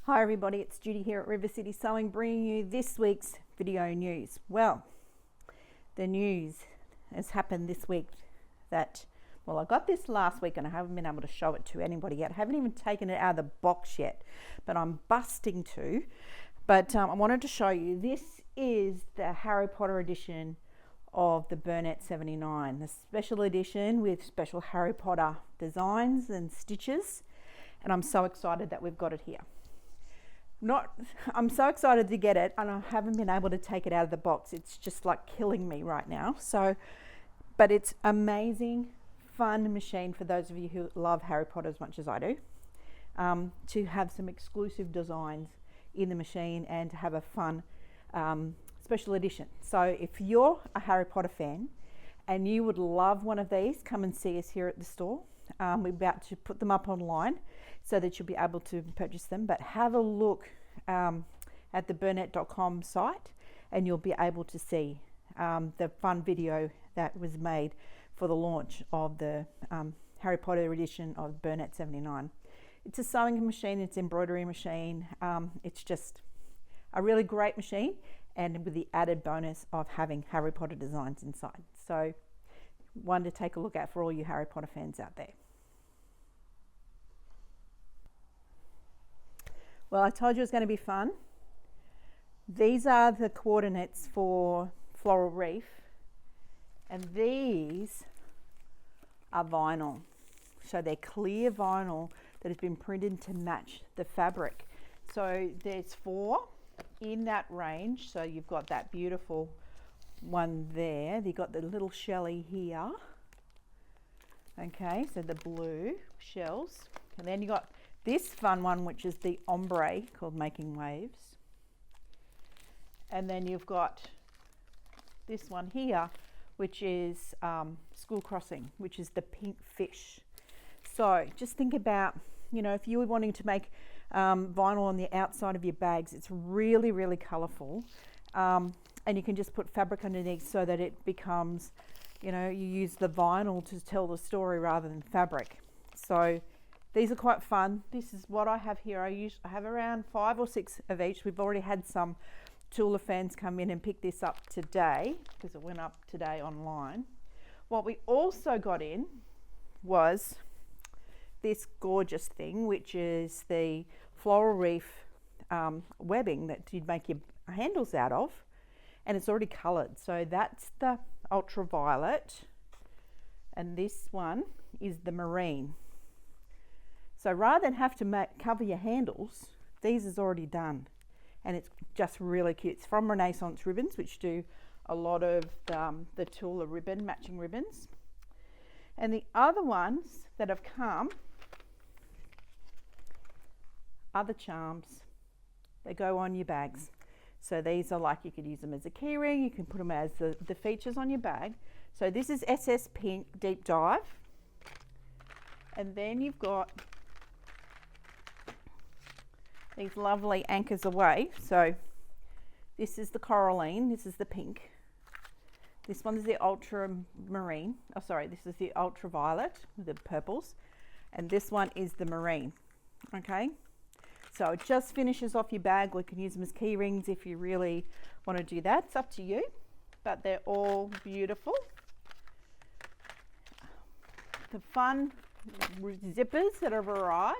Hi everybody, it's Judy here at River City Sewing, bringing you this week's video news. Well, the news has happened this week that, well, I got this last week and I haven't been able to show it to anybody yet. I haven't even taken it out of the box yet, but I'm busting to. But I wanted to show you, this is the Harry Potter edition of the Bernat 79, the special edition with special Harry Potter designs and stitches. And I'm so excited that we've got it here. I'm so excited to get it, and I haven't been able to take it out of the box. It's just like killing me right now. But it's amazing, fun machine for those of you who love Harry Potter as much as I do, to have some exclusive designs in the machine and to have a fun special edition. So if you're a Harry Potter fan and you would love one of these, come and see us here at the store. We're about to put them up online so that you'll be able to purchase them, but have a look at the bernat.com site and you'll be able to see the fun video that was made for the launch of the Harry Potter edition of Bernat 79. It's a sewing machine, it's an embroidery machine, it's just a really great machine, and with the added bonus of having Harry Potter designs inside. So one to take a look at for all you Harry Potter fans out there. Well, I told you it was going to be fun. These are the coordinates for Floral Reef, and these are vinyl. So they're clear vinyl that has been printed to match the fabric. So there's 4 in that range. So you've got that beautiful one there. You've got the little shelly here. Okay, so the blue shells. And then you got this fun one, which is the ombre, called Making Waves. And then you've got this one here, which is School Crossing, which is the pink fish. So just think about, you know, if you were wanting to make vinyl on the outside of your bags, it's really, really colourful. And you can just put fabric underneath so that it becomes, you know, you use the vinyl to tell the story rather than fabric. So these are quite fun. This is what I have here. I have around 5 or 6 of each. We've already had some Tula fans come in and pick this up today because it went up today online. What we also got in was this gorgeous thing, which is the Floral Reef webbing that you'd make your handles out of, and it's already coloured. So that's the ultraviolet, and this one is the marine. So rather than have to cover your handles, these is already done, and it's just really cute. It's from Renaissance Ribbons, which do a lot of the Tula ribbon, matching ribbons. And the other ones that have come are the charms. They go on your bags. So these are like, you could use them as a key ring, you can put them as the features on your bag. So this is SS Pink Deep Dive. And then you've got these lovely anchors away. So this is the coralline, this is the pink. This one is the ultramarine. Oh, sorry, this is the ultraviolet with the purples. And this one is the marine. Okay, so it just finishes off your bag. We can use them as key rings if you really want to do that. It's up to you, but they're all beautiful. The fun zippers that have arrived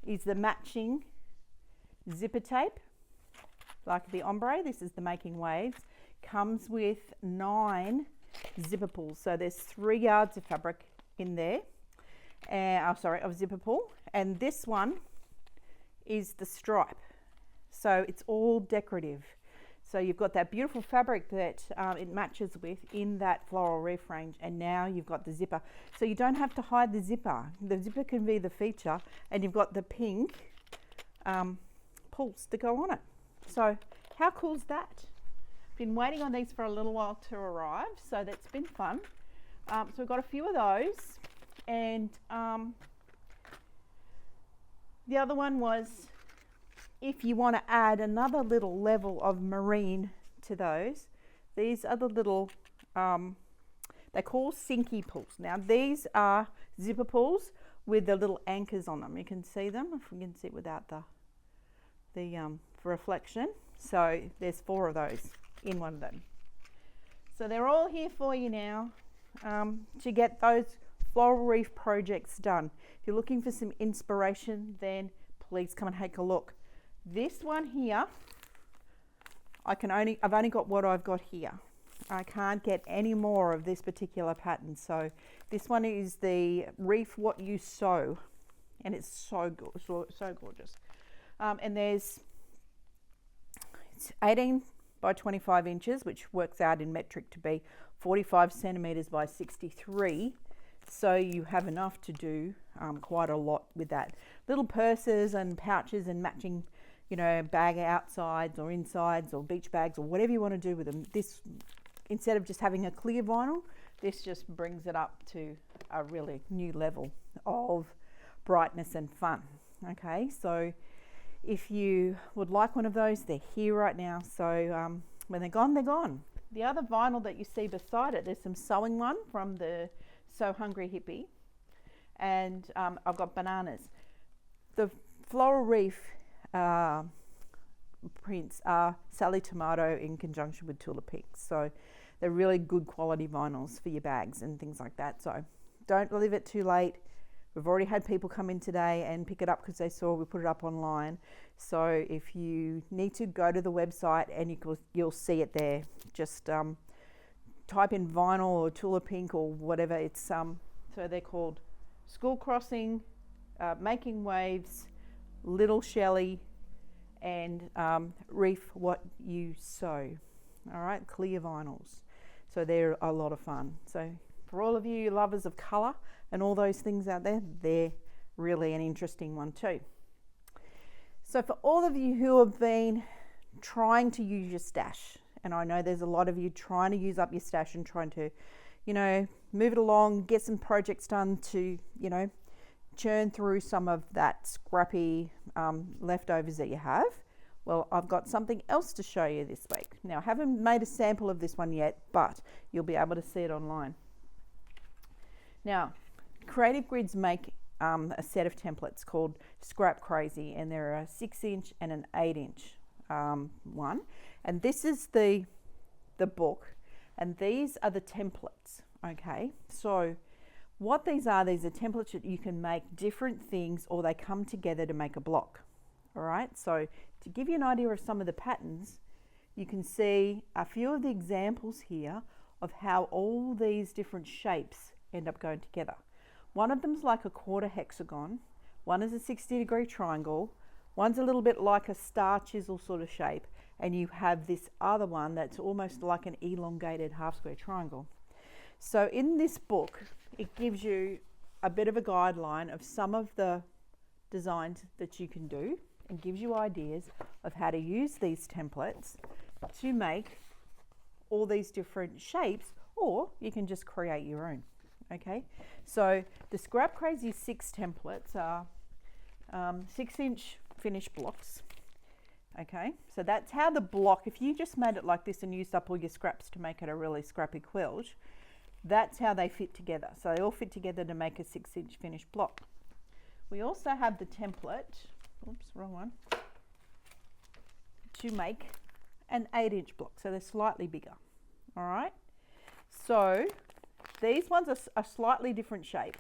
is the matching zipper tape, like the ombre. This is the Making Waves. Comes with 9 zipper pulls. So there's 3 yards of fabric in there. Of zipper pull. And this one is the stripe. So it's all decorative. So you've got that beautiful fabric that it matches with in that Floral Reef range, and now you've got the zipper. So you don't have to hide the zipper. The zipper can be the feature, and you've got the pink pulls to go on it. So how cool is that? Been waiting on these for a little while to arrive, so that's been fun. So we've got a few of those, and the other one was, if you want to add another little level of marine to those, these are the little, they're called Sinky pulls. Now these are zipper pulls with the little anchors on them. You can see them, if we can see it without the reflection. So there's 4 of those in one of them. So they're all here for you now to get those floral reef projects done. If you're looking for some inspiration, then please come and take a look. This one here, I've only got what I've got here. I can't get any more of this particular pattern. So this one is the Reef What You Sow, and it's so good, so gorgeous. And it's 18 by 25 inches, which works out in metric to be 45 centimeters by 63. So you have enough to do quite a lot with that. Little purses and pouches and matching, you know, bag outsides or insides or beach bags or whatever you want to do with them. This, instead of just having a clear vinyl, this just brings it up to a really new level of brightness and fun. Okay, so if you would like one of those, they're here right now. So when they're gone, they're gone. The other vinyl that you see beside it, there's some sewing one from the So Hungry Hippie, and I've got bananas. The Floral Reef prints are Sally Tomato in conjunction with Tula Pink. So they're really good quality vinyls for your bags and things like that. So don't leave it too late. We've already had people come in today and pick it up because they saw we put it up online. So if you need to go to the website and you'll see it there. Just type in vinyl or Tula Pink or whatever. It's so they're called School Crossing, Making Waves, Little Shelley, and Reef What You Sow. All right, clear vinyls. So they're a lot of fun. So for all of you lovers of colour and all those things out there, they're really an interesting one too. So for all of you who have been trying to use your stash, and I know there's a lot of you trying to use up your stash and trying to, you know, move it along, get some projects done to, you know, churn through some of that scrappy leftovers that you have. Well, I've got something else to show you this week. Now, I haven't made a sample of this one yet, but you'll be able to see it online. Now, Creative Grids make a set of templates called Scrap Crazy, and there are a 6-inch and an 8-inch one. And this is the book, and these are the templates, okay? So what these are templates that you can make different things, or they come together to make a block. All right, so to give you an idea of some of the patterns, you can see a few of the examples here of how all these different shapes end up going together. One of them's like a quarter hexagon, one is a 60-degree triangle, one's a little bit like a star chisel sort of shape, and you have this other one that's almost like an elongated half square triangle. So in this book, it gives you a bit of a guideline of some of the designs that you can do, and gives you ideas of how to use these templates to make all these different shapes, or you can just create your own. Okay, so the Scrap Crazy 6 templates are 6-inch finished blocks. Okay, so that's how the block, if you just made it like this and used up all your scraps to make it a really scrappy quilt, that's how they fit together. So they all fit together to make a 6-inch finished block. We also have the template, oops, wrong one, to make an 8-inch block. So they're slightly bigger. All right. So these ones are a slightly different shape,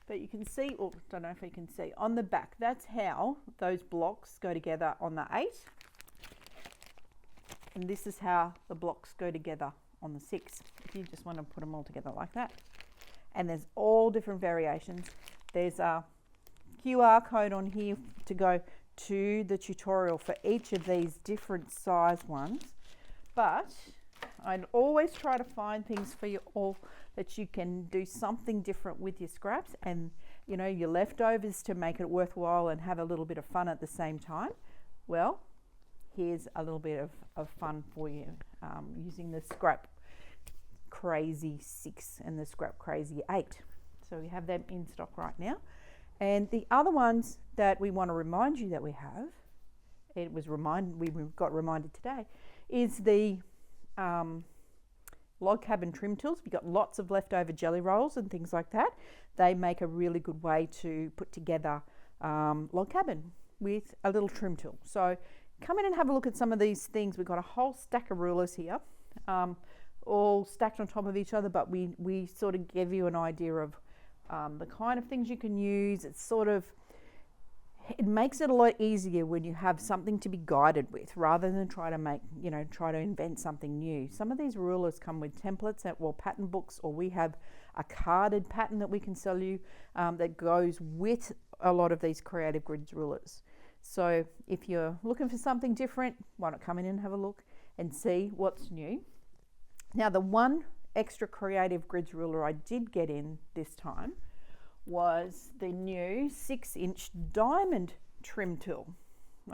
but you can see, or don't know if you can see, on the back, that's how those blocks go together on the 8. And this is how the blocks go together on the 6, if you just want to put them all together like that. And there's all different variations. There's a QR code on here to go to the tutorial for each of these different size ones, but I'd always try to find things for you all that you can do something different with your scraps and, you know, your leftovers to make it worthwhile and have a little bit of fun at the same time. Well, here's a little bit of fun for you using the Scrap Crazy 6 and the Scrap Crazy 8. So we have them in stock right now. And the other ones that we want to remind you that we have, we got reminded today, is the log cabin trim tools. If you've got lots of leftover jelly rolls and things like that, they make a really good way to put together log cabin with a little trim tool. So come in and have a look at some of these things. We've got a whole stack of rulers here, all stacked on top of each other, but we sort of give you an idea of the kind of things you can use. It makes it a lot easier when you have something to be guided with, rather than try to invent something new. Some of these rulers come with templates or pattern books, or we have a carded pattern that we can sell you that goes with a lot of these Creative Grids rulers. So if you're looking for something different, why not come in and have a look and see what's new. Now, the one extra Creative Grids ruler I did get in this time was the new 6-inch diamond trim tool.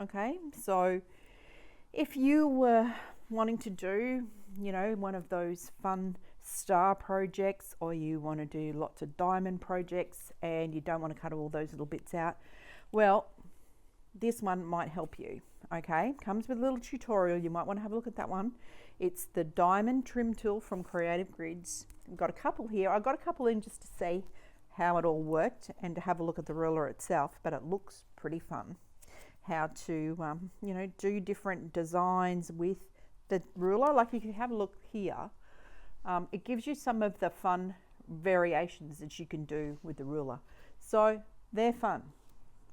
Okay, so if you were wanting to do, one of those fun star projects, or you want to do lots of diamond projects and you don't want to cut all those little bits out, well, this one might help you. Okay, comes with a little tutorial. You might want to have a look at that one. It's the diamond trim tool from Creative Grids. I've got a couple here. I got a couple in just to see how it all worked and to have a look at the ruler itself, but it looks pretty fun how to do different designs with the ruler. Like, if you have a look here, it gives you some of the fun variations that you can do with the ruler, so they're fun.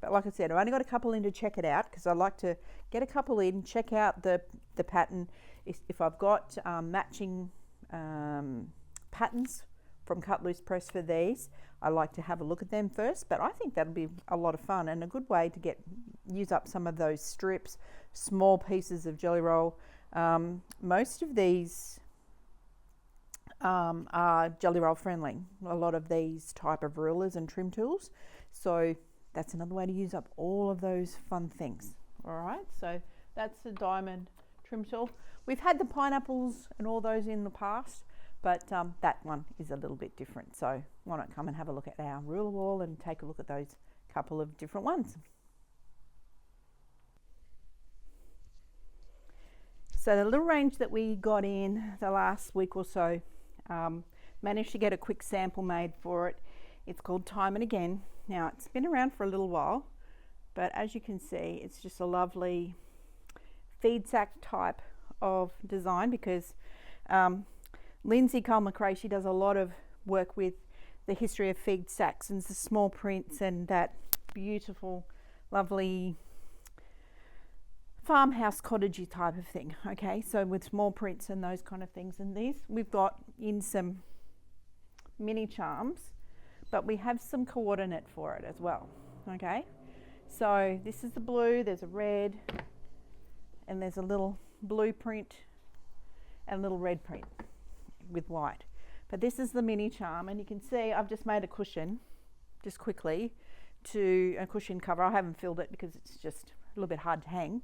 But like I said, I've only got a couple in to check it out, because I like to get a couple in, check out the pattern. If I've got matching patterns from Cut Loose Press for these, I like to have a look at them first. But I think that'll be a lot of fun and a good way to use up some of those strips, small pieces of jelly roll. Most of these are jelly roll friendly, a lot of these type of rulers and trim tools. So that's another way to use up all of those fun things. All right, so that's the diamond trim tool. We've had the pineapples and all those in the past, but that one is a little bit different. So why not come and have a look at our ruler wall and take a look at those couple of different ones. So the little range that we got in the last week or so, managed to get a quick sample made for it. It's called Time and Again. Now, it's been around for a little while, but as you can see, it's just a lovely feed sack type of design, because Lindsay Cole-McRae, she does a lot of work with the history of feed sacks and the small prints and that beautiful, lovely farmhouse cottagey type of thing. Okay, so with small prints and those kind of things. And these we've got in some mini charms, but we have some coordinate for it as well. Okay, so this is the blue, there's a red, and there's a little blue print and a little red print with white. But this is the mini charm, and you can see I've just made a cushion, just quickly, to a cushion cover. I haven't filled it because it's just a little bit hard to hang,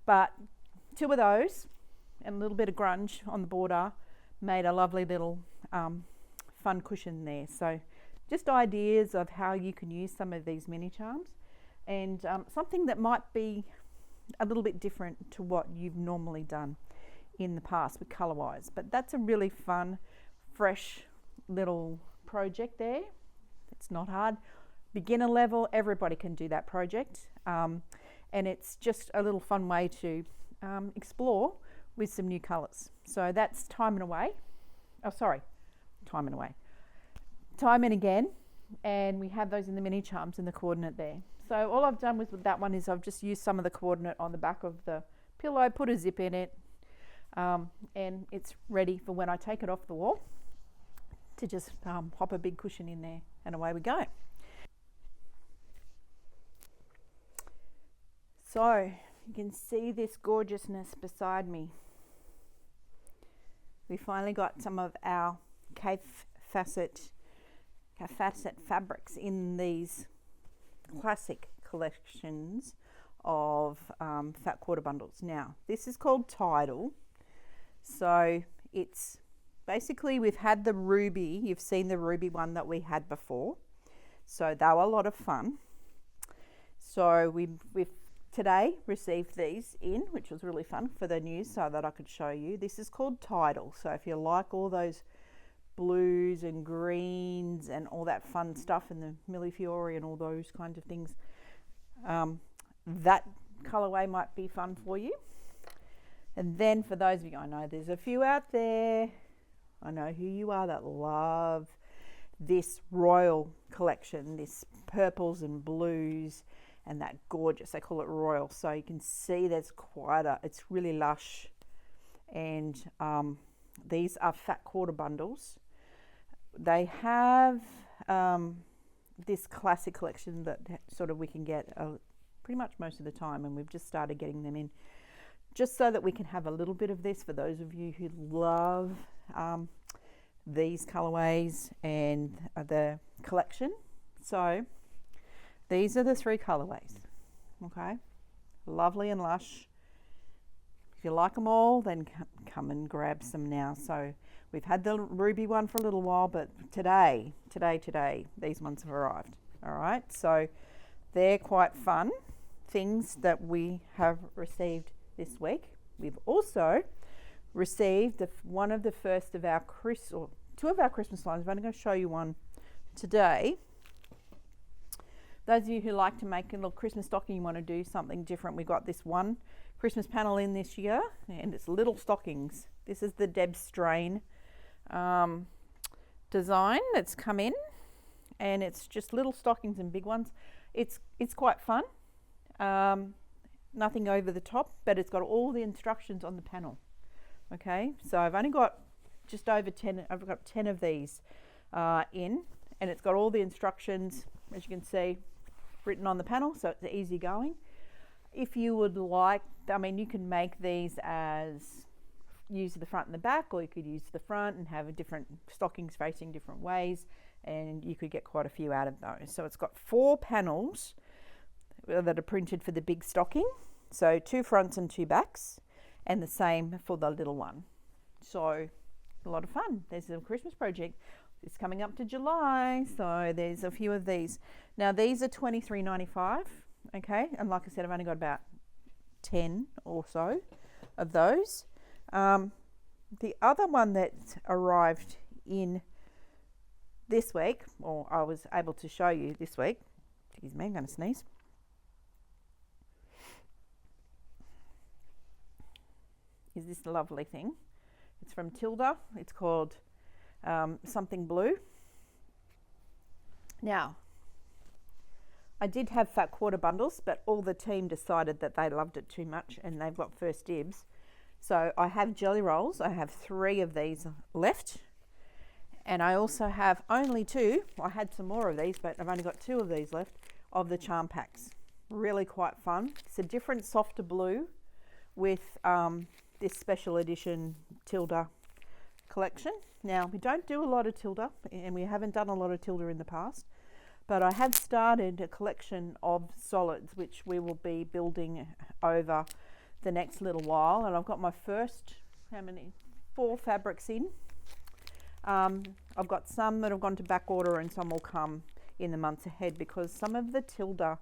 but 2 of those and a little bit of grunge on the border made a lovely little fun cushion there. So just ideas of how you can use some of these mini charms, and something that might be a little bit different to what you've normally done in the past with Colorwise. But that's a really fun, fresh little project there. It's not hard. Beginner level, everybody can do that project. And it's just a little fun way to explore with some new colours. So that's Time and Away. Oh, sorry, Time and Away. Time and Again, and we have those in the mini charms and the coordinate there. So all I've done with that one is I've just used some of the coordinate on the back of the pillow, put a zip in it, and it's ready for when I take it off the wall to just hop a big cushion in there, and away we go. So you can see this gorgeousness beside me. We finally got some of our K-Facet fabrics in these classic collections of fat quarter bundles. Now, this is called Tidal. So it's basically, we've had the ruby, you've seen the ruby one that we had before. So they were a lot of fun. So we've today received these in, which was really fun for the news so that I could show you. This is called Tidal. So if you like all those blues and greens and all that fun stuff and the Millefiori and all those kinds of things, that colorway might be fun for you. And then for those of you, I know there's a few out there, I know who you are, that love this royal collection, this purples and blues and that gorgeous, they call it royal. So you can see there's quite a, it's really lush. And these are fat quarter bundles. They have this classic collection that sort of we can get pretty much most of the time, and we've just started getting them in just so that we can have a little bit of this for those of you who love these colorways and the collection. So these are the 3 colorways, okay? Lovely and lush. If you like them all, then come and grab some now. So we've had the ruby one for a little while, but today, these ones have arrived. All right, so they're quite fun things that we have received this week. We've also received one of the first of our two of our Christmas lines. I'm only going to show you one today. Those of you who like to make a little Christmas stocking, you want to do something different, we got this one Christmas panel in this year, and it's little stockings. This is the Deb Strain design that's come in, and it's just little stockings and big ones. It's quite fun. Nothing over the top, but it's got all the instructions on the panel. Okay, so I've only got just over 10. I've got 10 of these in, and it's got all the instructions, as you can see, written on the panel, so it's easy going. If you would like, I mean, you can make these as use the front and the back, or you could use the front and have a different stockings facing different ways, and you could get quite a few out of those. So it's got 4 panels that are printed for the big stocking, so 2 fronts and 2 backs, and the same for the little one. So a lot of fun. There's a Christmas project. It's coming up to July, so there's a few of these. Now these are $23.95, okay, and like I said, I've only got about 10 or so of those. The other one that arrived in this week, or I was able to show you this week, excuse me, I'm going to sneeze. Is this lovely thing. It's from Tilda. It's called Something Blue. Now, I did have fat quarter bundles, but all the team decided that they loved it too much and they've got first dibs. So I have jelly rolls. I have 3 of these left. And I also have only 2. I had some more of these, but I've only got 2 of these left of the charm packs. Really quite fun. It's a different softer blue with this special edition Tilda collection. Now, we don't do a lot of Tilda, and we haven't done a lot of Tilda in the past, but I have started a collection of solids which we will be building over the next little while, and I've got my first 4 fabrics in. I've got some that have gone to back order and some will come in the months ahead, because some of the Tilda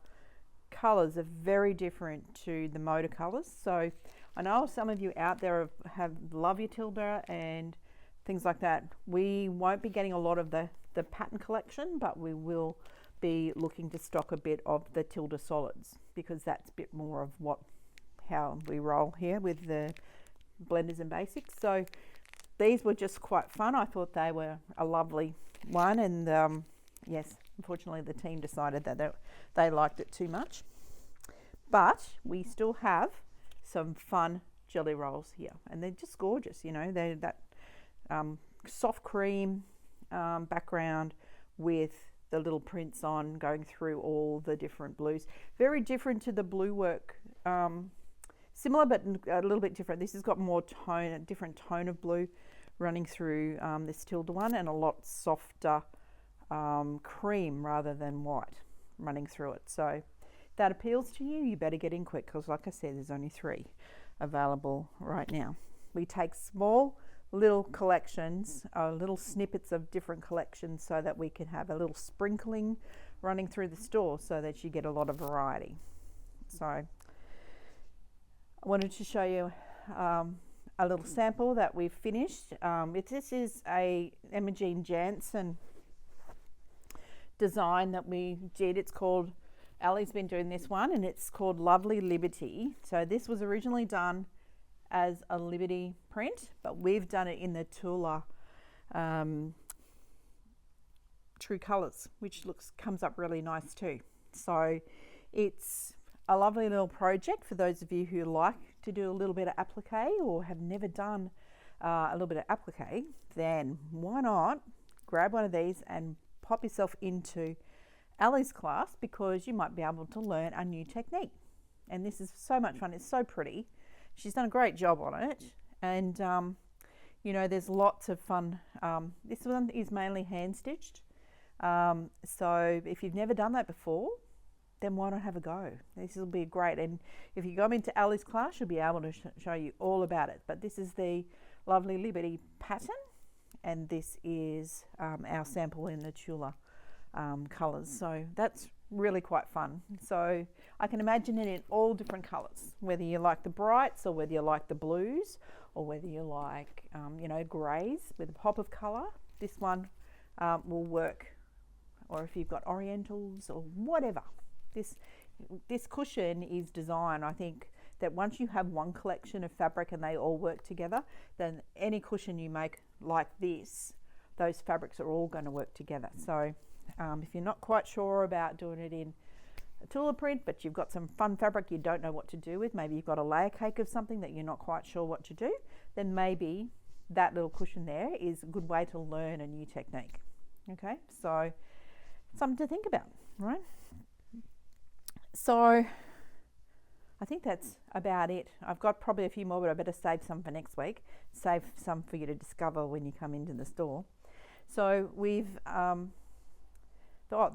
colors are very different to the Moda colors. So I know some of you out there love your Tilda and things like that. We won't be getting a lot of the pattern collection, but we will be looking to stock a bit of the Tilda solids, because that's a bit more of how we roll here with the blenders and basics. So these were just quite fun. I thought they were a lovely one, and yes, unfortunately the team decided that they liked it too much. But we still have some fun jelly rolls here, and they're just gorgeous. You know, they're that soft cream background with the little prints on going through all the different blues. Very different to the blue work. Similar, but a little bit different. This has got more tone, a different tone of blue running through this Tilda one, and a lot softer cream rather than white running through it. So if that appeals to you, you better get in quick, because like I said, there's only 3 available right now. We take small little collections, little snippets of different collections, so that we can have a little sprinkling running through the store, so that you get a lot of variety. So I wanted to show you a little sample that we've finished. This is a Imogen Jansen design that we did. It's called, Ali's been doing this one, and it's called Lovely Liberty. So this was originally done as a Liberty print, but we've done it in the Tula True Colours, which comes up really nice too. So it's a lovely little project for those of you who like to do a little bit of applique or have never done a little bit of applique. Then why not grab one of these and pop yourself into Ali's class, because you might be able to learn a new technique. And this is so much fun. It's so pretty. She's done a great job on it, and you know, there's lots of fun. This one is mainly hand stitched, so if you've never done that before, then why not have a go? This will be great, and if you go into Ali's class, she'll be able to show you all about it. But this is the Lovely Liberty pattern, and this is our sample in the Tula colours. So that's really quite fun. So I can imagine it in all different colours, whether you like the brights or whether you like the blues or whether you like you know, greys with a pop of colour. This one will work, or if you've got orientals or whatever. This cushion is designed, I think, that once you have one collection of fabric and they all work together, then any cushion you make like this, those fabrics are all going to work together. So if you're not quite sure about doing it in a Tula print, but you've got some fun fabric you don't know what to do with, maybe you've got a layer cake of something that you're not quite sure what to do, then maybe that little cushion there is a good way to learn a new technique. Okay, so something to think about, right? So I think that's about it. I've got probably a few more, but I better save some for next week. Save some for you to discover when you come into the store. So we've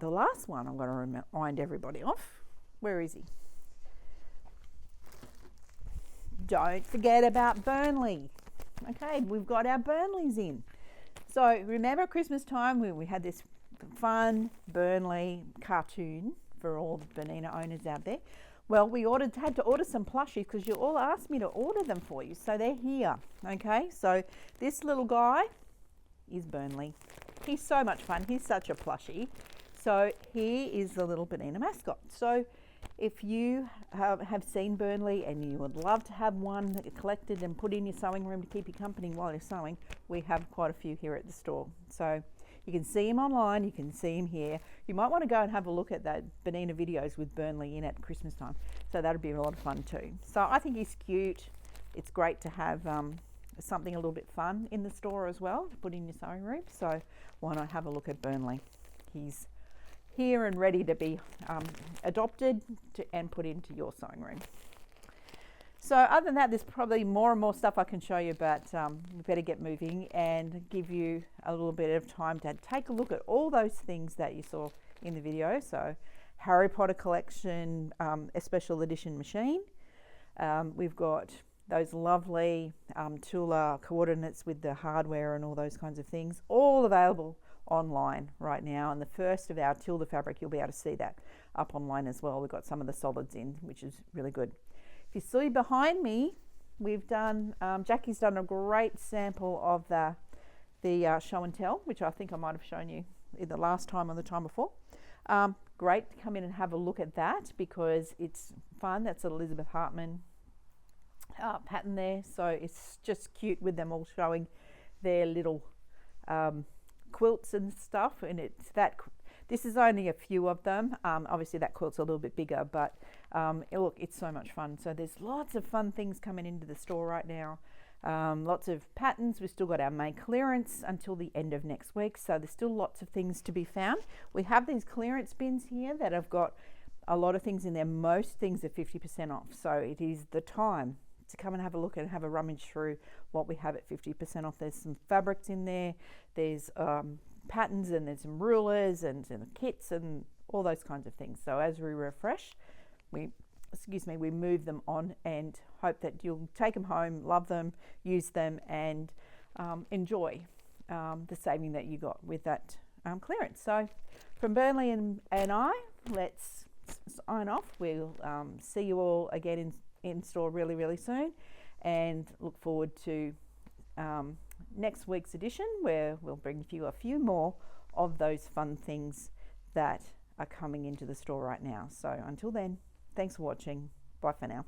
the last one I'm going to remind everybody of. Where is he? Don't forget about Burnley. Okay, we've got our Burnleys in. So remember Christmas time when we had this fun Burnley cartoon for all the Bernina owners out there? Well, we had to order some plushies because you all asked me to order them for you. So they're here. Okay, so this little guy is Burnley. He's so much fun. He's such a plushie. So he is the little Bernina mascot. So if you have seen Burnley and you would love to have one collected and put in your sewing room to keep you company while you're sewing, we have quite a few here at the store. So you can see him online, you can see him here. You might want to go and have a look at that Bernina videos with Burnley in at Christmas time. So that'd be a lot of fun too. So I think he's cute. It's great to have something a little bit fun in the store as well to put in your sewing room. So why not have a look at Burnley? He's here and ready to be adopted and put into your sewing room. So other than that, there's probably more and more stuff I can show you, but we better get moving and give you a little bit of time to take a look at all those things that you saw in the video. So Harry Potter collection, a special edition machine. We've got those lovely Tula coordinates with the hardware and all those kinds of things, all available online right now. And the first of our Tula fabric, you'll be able to see that up online as well. We've got some of the solids in, which is really good. If you see behind me, we've done, Jackie's done a great sample of the show and tell, which I think I might have shown you either last time or the time before. Great to come in and have a look at that because it's fun. That's an Elizabeth Hartman pattern there. So it's just cute with them all showing their little quilts and stuff. And it's that, this is only a few of them. Obviously that quilt's a little bit bigger, but look, it's so much fun. So there's lots of fun things coming into the store right now. Lots of patterns. We've still got our May clearance until the end of next week. So there's still lots of things to be found. We have these clearance bins here that have got a lot of things in there. Most things are 50% off. So it is the time to come and have a look and have a rummage through what we have at 50% off. There's some fabrics in there. There's patterns and there's some rulers and some kits and all those kinds of things. So as we refresh, we move them on and hope that you'll take them home, love them, use them, and enjoy the saving that you got with that clearance. So from Burnley and I, let's sign off. We'll see you all again in store really soon, and look forward to next week's edition, where we'll bring you a few more of those fun things that are coming into the store right now. So until then, thanks for watching. Bye for now.